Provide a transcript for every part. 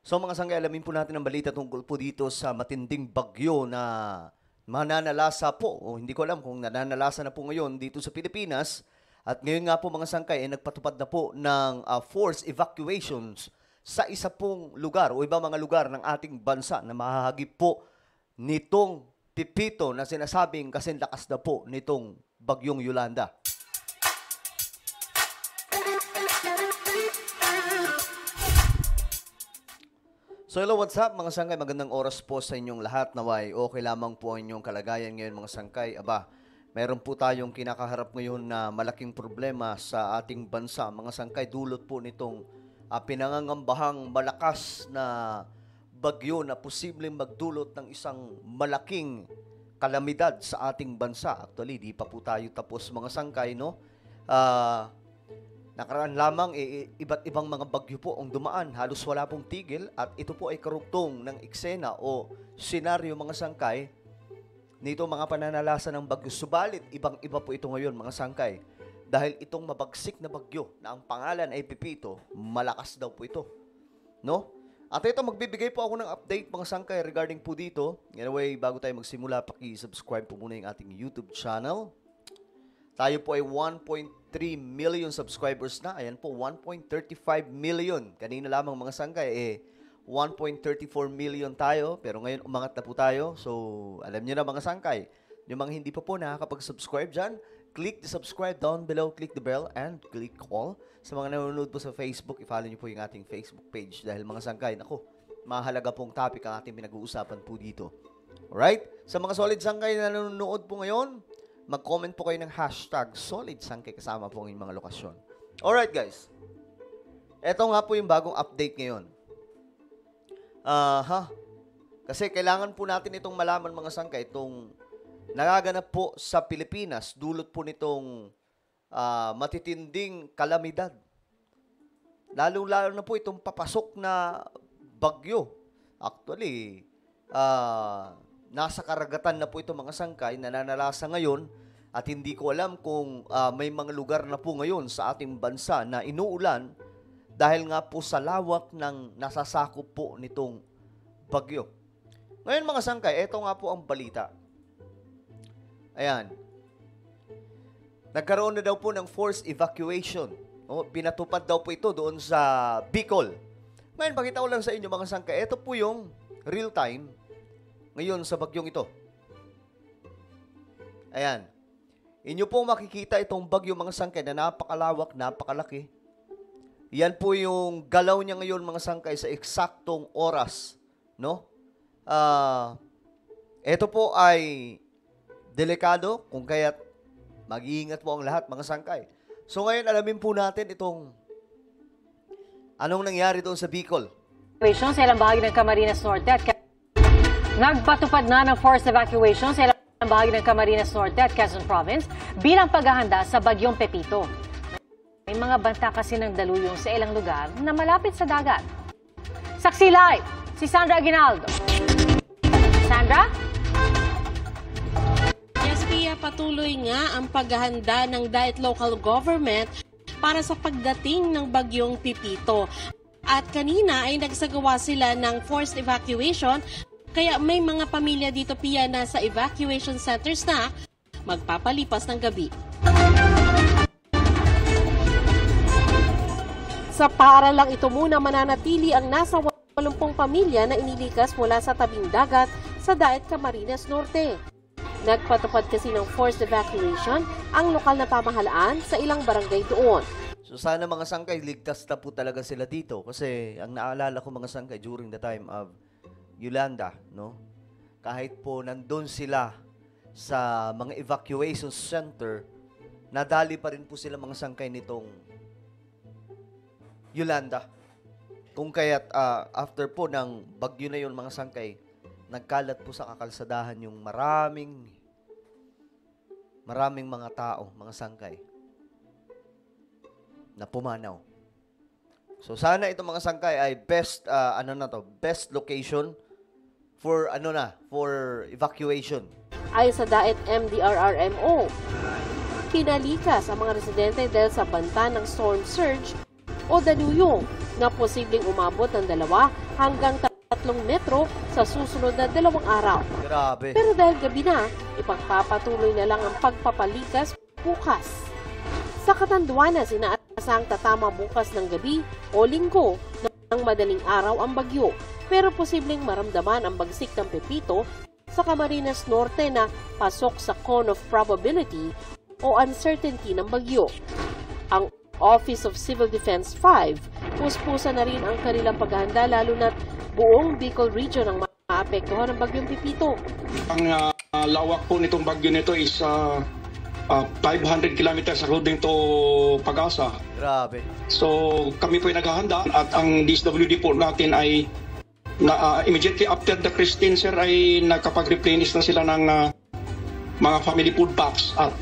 So mga sangkay, alamin po natin ang balita tungkol po dito sa matinding bagyo na mananalasa po. O hindi ko alam kung nananalasa na po ngayon dito sa Pilipinas. At ngayon nga po mga sangkay, nagpatupad na po ng forced evacuations sa isa pong lugar o iba mga lugar ng ating bansa na mahahagip po nitong Pipito na sinasabing kasing lakas na po nitong bagyong Yolanda. So hello, what's up mga sangkay? Magandang oras po sa inyong lahat. Naway, okay lamang po ang inyong kalagayan ngayon mga sangkay. Aba, meron po tayong kinakaharap ngayon na malaking problema sa ating bansa. Mga sangkay, dulot po nitong pinangangambahang malakas na bagyo na posibleng magdulot ng isang malaking kalamidad sa ating bansa. Actually, di pa po tayo tapos mga sangkay, no? Nakaraan lamang, iba't ibang mga bagyo po ang dumaan. Halos wala pong tigil at ito po ay karugtong ng eksena o senaryo mga sangkay nito mga pananalasa ng bagyo. Subalit, ibang-iba po ito ngayon mga sangkay. Dahil itong mabagsik na bagyo na ang pangalan ay Pipito, malakas daw po ito. No? At ito, magbibigay po ako ng update mga sangkay regarding po dito. Anyway, bago tayo magsimula, paki-subscribe po muna yung ating YouTube channel. Tayo po ay 1.3 million subscribers na. Ayan po, 1.35 million. Kanina lamang mga sangkay, 1.34 million tayo. Pero ngayon, umangat na po tayo. So, alam niyo na mga sangkay. Yung mga hindi pa po nakakapag-subscribe dyan, click the subscribe down below, click the bell, and click all. Sa mga nanonood po sa Facebook, i-follow niyo po yung ating Facebook page. Dahil mga sangkay, naku, mahalaga pong topic ang ating pinag-uusapan po dito. Alright? Sa mga solid sangkay na nanonood po ngayon, mag-comment po kayo ng hashtag solid sangkay kasama po ang inyong mga lokasyon. Alright guys. Ito nga po yung bagong update ngayon. Kasi kailangan po natin itong malaman mga sangkay, itong nagaganap po sa Pilipinas, dulot po nitong matitinding kalamidad. Lalo-lalo na po itong papasok na bagyo. Actually, nasa karagatan na po ito mga sangkay, nananalasa ngayon at hindi ko alam kung may mga lugar na po ngayon sa ating bansa na inuulan dahil nga po sa lawak ng nasasakop po nitong bagyo. Ngayon mga sangkay, ito nga po ang balita. Ayan. Nagkaroon na daw po ng forced evacuation. Pinatupad daw po ito doon sa Bicol. Ngayon, pakita ko lang sa inyo mga sangkay, ito po yung real time ngayon sa bagyong ito. Ayan. Inyo po makikita itong bagyo mga sangkay na napakalawak, napakalaki. Yan po yung galaw niya ngayon mga sangkay sa eksaktong oras. No? Ito po ay delikado kung kaya't mag-iingat po ang lahat mga sangkay. So ngayon alamin po natin itong anong nangyari doon sa Bicol. Sa ilang bahagi ng Camarines Norte at nagpatupad na ng forced evacuation sa ilang bahagi ng Camarines Norte at Quezon Province bilang paghahanda sa bagyong Pepito. May mga banta kasi ng daluyong sa ilang lugar na malapit sa dagat. Saksi live, si Sandra Aguinaldo. Sandra? Yes, Pia, patuloy nga ang paghahanda ng Diet Local Government para sa pagdating ng bagyong Pipito. At kanina ay nagsagawa sila ng forced evacuation. Kaya may mga pamilya dito, Pia, na sa evacuation centers na magpapalipas ng gabi. Sa paaralang ito muna mananatili ang nasa 80 pamilya na inilikas mula sa tabing dagat sa Daet Camarines Norte. Nagpatupad kasi ng forced evacuation ang lokal na pamahalaan sa ilang barangay doon. So sana mga sangkay, ligtas na po talaga sila dito. Kasi ang naalala ko mga sangkay during the time of Yolanda, no? Kahit po nandun sila sa mga evacuation center, nadali pa rin po sila mga sangkay nitong Yolanda. Kung kaya't after po ng bagyo na yun mga sangkay, nagkalat po sa kakalsadahan yung maraming mga tao, mga sangkay, na pumanaw. So sana itong mga sangkay ay best location for evacuation. Ayon sa Daet MDRRMO, pinalikas ang mga residente dahil sa banta ng storm surge o daluyong na posibleng umabot ng 2 hanggang 3 metro sa susunod na 2 araw. Grabe. Pero dahil gabi na, ipagpapatuloy na lang ang pagpapalikas bukas. Sa Catanduanes, inaasang tatama bukas ng gabi o linggo ng madaling araw ang bagyo. Pero posibleng maramdaman ang bagsik ng Pepito sa Camarines Norte na pasok sa cone of probability o uncertainty ng bagyo. Ang Office of Civil Defense 5, puspusa na rin ang kanilang paghahanda lalo na't buong Bicol region ang maapektuhan ng bagyong Pepito. Ang lawak po nitong bagyo nito is 500 kilometers according to Pag-asa. Grabe. So kami po ay naghahanda at ang DSWD po natin ay immediately after the Christine, sir, ay nakapag-replenish na sila ng mga family food packs at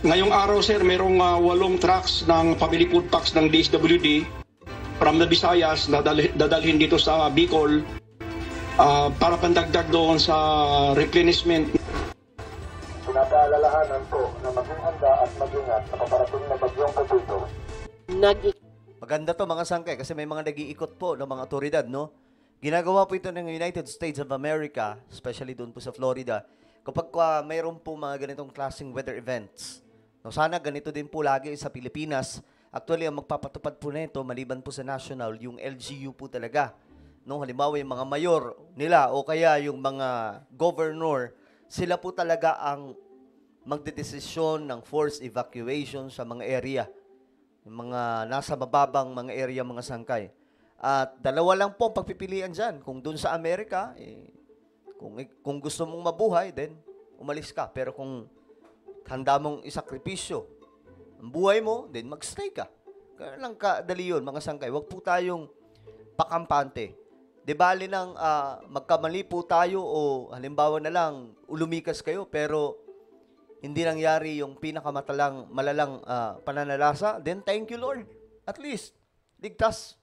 ngayong araw, sir, merong 8 trucks ng family food packs ng DSWD from the Visayas na dadalhin dito sa Bicol para pandagdag doon sa replenishment. Pinapaalalahanan po na maging handa at mag-ingat sa paparating na bagyong Pepito. Maganda to mga sangkay kasi may mga nag-iikot po ng mga otoridad, no? Ginagawa po ito ng United States of America, especially doon po sa Florida, kapag mayroon po mga ganitong klaseng weather events. No, sana ganito din po lagi sa Pilipinas. Actually, ang magpapatupad po nito, maliban po sa national, yung LGU po talaga. No, halimbawa yung mga mayor nila o kaya yung mga governor, sila po talaga ang magdedesisyon ng forced evacuation sa mga area. Yung mga nasa mababang mga area, mga sangkay. At dalawa lang po ang pagpipilian dyan. Kung dun sa Amerika, kung gusto mong mabuhay, then umalis ka. Pero kung handa mong isakripisyo ang buhay mo, then magstay ka. Kaya lang kadali yun, mga sangkay. Huwag po tayong pakampante. Di bali nang magkamali po tayo o halimbawa na lang ulumikas kayo pero hindi nangyari yung malalang pananalasa, then thank you Lord. At least, ligtas.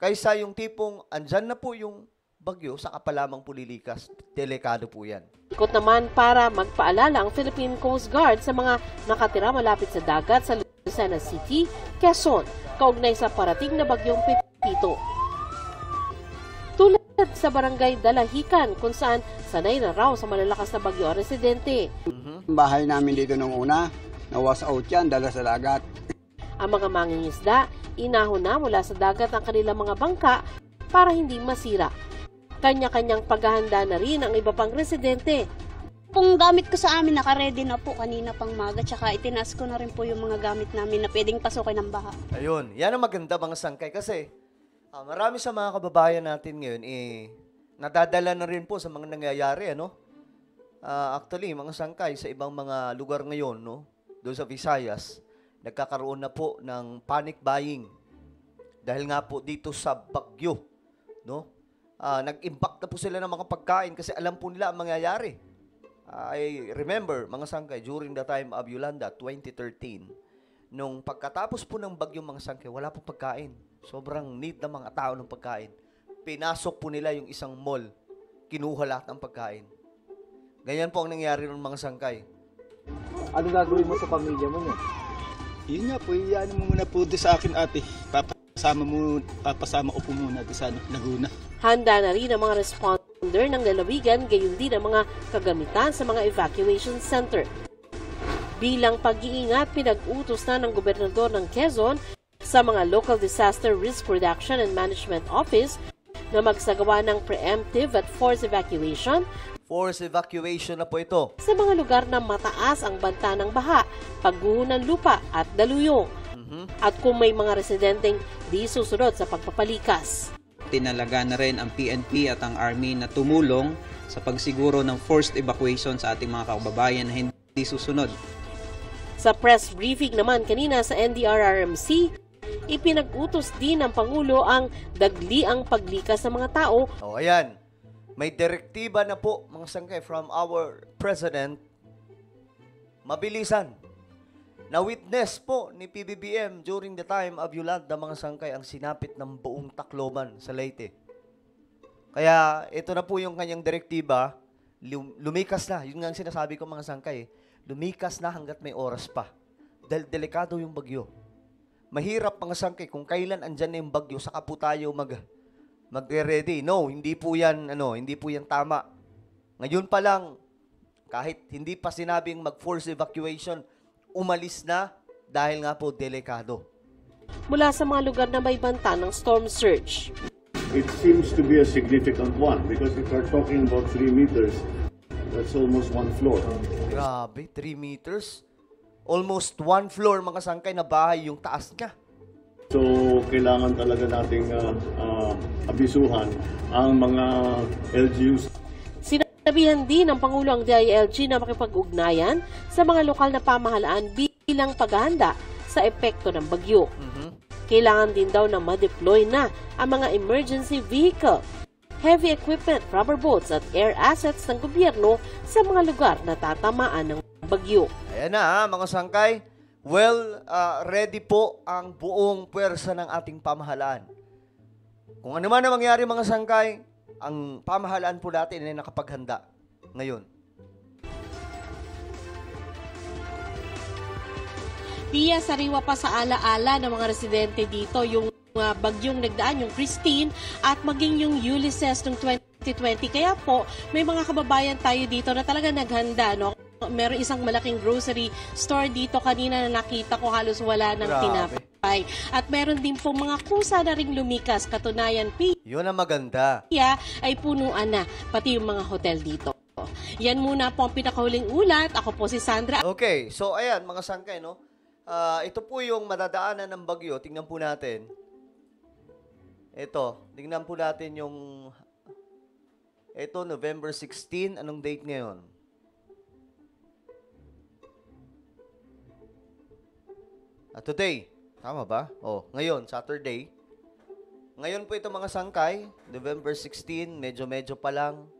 Kaysa yung tipong andyan na po yung bagyo, saka pa lamang po lilikas. Delikado po yan. Ikot naman para magpaalala ang Philippine Coast Guard sa mga nakatira malapit sa dagat sa Lucena City, Quezon, kaugnay sa parating na bagyong Pepito. Tulad sa barangay Dalahican kung saan sanay na raw sa malalakas na bagyo ang residente. Bahay namin dito nung una, nawas out yan, dala sa dagat. Ang mga mangingisda, inahon na mula sa dagat ang kanilang mga bangka para hindi masira. Kanya-kanyang paghahanda na rin ang iba pang residente. Kung gamit ko sa amin, naka-ready na po kanina pang maga, tsaka itinaas ko na rin po yung mga gamit namin na pwedeng pasukin ng baha. Ayun, yan ang maganda mga sangkay kasi marami sa mga kababayan natin ngayon nadadala na rin po sa mga nangyayari, ano? Actually, mga sangkay sa ibang mga lugar ngayon, no? Doon sa Visayas, nagkakaroon na po ng panic buying dahil nga po dito sa bagyo, no? Nag-impact na po sila ng mga pagkain kasi alam po nila ang mangyayari. I remember, mga sangkay, during the time of Yolanda, 2013, nung pagkatapos po ng bagyong mga sangkay, wala pong pagkain. Sobrang need ng mga tao ng pagkain. Pinasok po nila yung isang mall. Kinuha lahat ng pagkain. Ganyan po ang nangyari ng mga sangkay. Ano gagawin mo sa pamilya mo niya? Yun nga po, iyan mo muna po doon sa akin ate. Papasama ko po muna doon sa Laguna. Handa na rin ang mga responder ng lalawigan, gayon din ang mga kagamitan sa mga evacuation center. Bilang pag-iingat, pinag-utos na ng gobernador ng Quezon sa mga Local Disaster Risk Reduction and Management Office na magsagawa ng preemptive at forced evacuation. Forced evacuation na po ito. Sa mga lugar na mataas ang banta ng baha, pagguho ng lupa at daluyong. At kung may mga residenteng di susunod sa pagpapalikas. Tinalaga na rin ang PNP at ang Army na tumulong sa pagsiguro ng forced evacuation sa ating mga kababayan na hindi susunod. Sa press briefing naman kanina sa NDRRMC, ipinag-utos din ng Pangulo ang dagliang paglikas ng mga tao. O, ayan. May direktiba na po, mga sangkay, from our President. Mabilisan. Na-witness po ni PBBM during the time of Yolanda, mga sangkay, ang sinapit ng buong Tacloban sa Leyte. Kaya ito na po yung kanyang direktiba, lumikas na. Yun nga ang sinasabi ko, mga sangkay. Lumikas na hanggat may oras pa. Dahil delikado yung bagyo. mahirap mga sangkay kung kailan andyan na yung bagyo, saka po tayo magre-ready. No, hindi po yan, hindi po yan tama. Ngayon pa lang, kahit hindi pa sinabing mag-force evacuation, umalis na dahil nga po delikado. Mula sa mga lugar na may banta ng storm surge. It seems to be a significant one because if we're talking about 3 meters, that's almost 1 floor. Grabe, 3 meters? Almost 1 floor mga sangkay na bahay yung taas niya. So, kailangan talaga nating abisuhan ang mga LGUs. Sinabihan din ng Pangulo ang DILG na makipag-ugnayan sa mga lokal na pamahalaan bilang paghahanda sa epekto ng bagyo. Kailangan din daw na ma-deploy na ang mga emergency vehicle, heavy equipment, rubber boats at air assets ng gobyerno sa mga lugar na tatamaan ng bagyo. Ayan na mga sangkay. Well, ready po ang buong puwersa ng ating pamahalaan. Kung ano man ang mangyari mga sangkay, ang pamahalaan po natin ay nakapaghanda ngayon. Pia, sariwa pa sa alaala ng mga residente dito yung bagyong nagdaan, yung Christine at maging yung Ulysses ng 2020. Kaya po, may mga kababayan tayo dito na talaga naghanda, no? Meron isang malaking grocery store dito kanina na nakita ko halos wala ng tinapay. At meron din po mga kusa na ring lumikas. Katunayan, yun ang maganda. Pia ay punuan na, pati yung mga hotel dito. Yan muna po ang pinakahuling ulat. Ako po si Sandra. Okay, so ayan mga sangkay, no? Ito po yung madadaanan ng bagyo. Tingnan po natin. Tingnan po natin yung November 16. Anong date ngayon? Today. Tama ba? Ngayon, Saturday. Ngayon po ito mga sangkay. November 16. Medyo pa lang.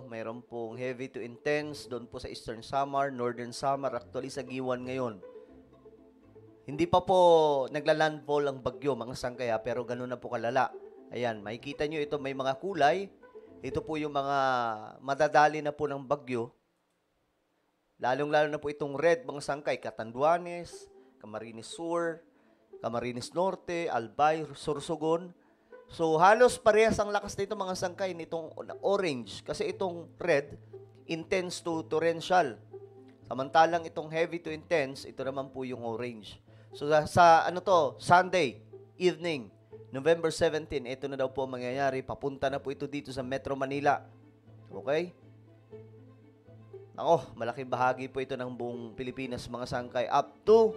Mayroon pong heavy to intense doon po sa Eastern Samar, Northern Samar, actually sa Giwan ngayon. Hindi pa po nagla-landfall ang bagyo, mga sangkay, pero ganun na po kalala. Ayan, makikita nyo ito, may mga kulay. Ito po yung mga madadali na po ng bagyo. Lalong-lalo na po itong red, mga sangkay, Catanduanes, Camarines Sur, Camarines Norte, Albay, Sorsogon. So, halos parehas ang lakas nito mga sangkay nitong orange. Kasi itong red, intense to torrential. Samantalang itong heavy to intense, ito naman po yung orange. So, Sunday evening, November 17, ito na daw po mangyayari. Papunta na po ito dito sa Metro Manila. Okay? Malaking bahagi po ito ng buong Pilipinas, mga sangkay. Up to,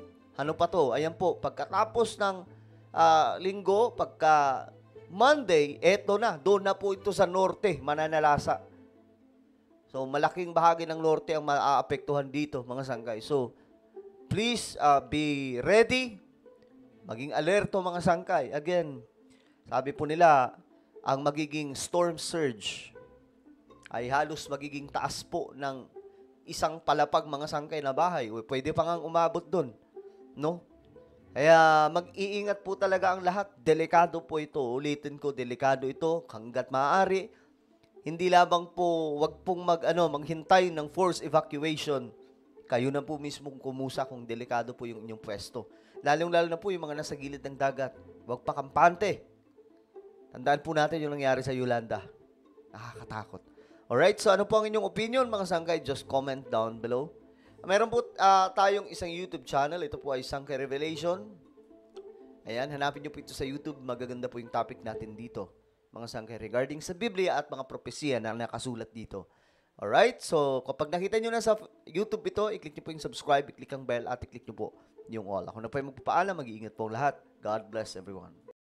ayan po, pagkatapos ng linggo, pagka Monday, doon na po ito sa norte, mananalasa. So, malaking bahagi ng norte ang maaapektuhan dito, mga sangkay. So, please be ready. Maging alerto, mga sangkay. Again, sabi po nila, ang magiging storm surge ay halos magiging taas po ng isang palapag, mga sangkay na bahay. Pwede pa ngang umabot doon. No? Kaya mag-iingat po talaga ang lahat. Delikado po ito. Ulitin ko, delikado ito hanggat maaari. Hindi lamang po, wag pong maghintay ng forced evacuation. Kayo na po mismo kumusa kung delikado po yung inyong pwesto. Lalong-lalo na po yung mga nasa gilid ng dagat. Wag pa kampante. Tandaan po natin yung nangyari sa Yolanda. Nakakatakot. Alright, so ano po ang inyong opinion, mga sangkay? Just comment down below. Meron po tayong isang YouTube channel. Ito po ay Sangkay Revelation. Ayan, hanapin nyo po ito sa YouTube. Magaganda po yung topic natin dito, mga sangkay, regarding sa Biblia at mga propesya na nakasulat dito. Alright, so kapag nakita nyo na sa YouTube ito, i-click nyo po yung subscribe, i-click ang bell, at i-click nyo po yung all. Ako na po yung magpapaalam, mag-iingat po lahat. God bless everyone.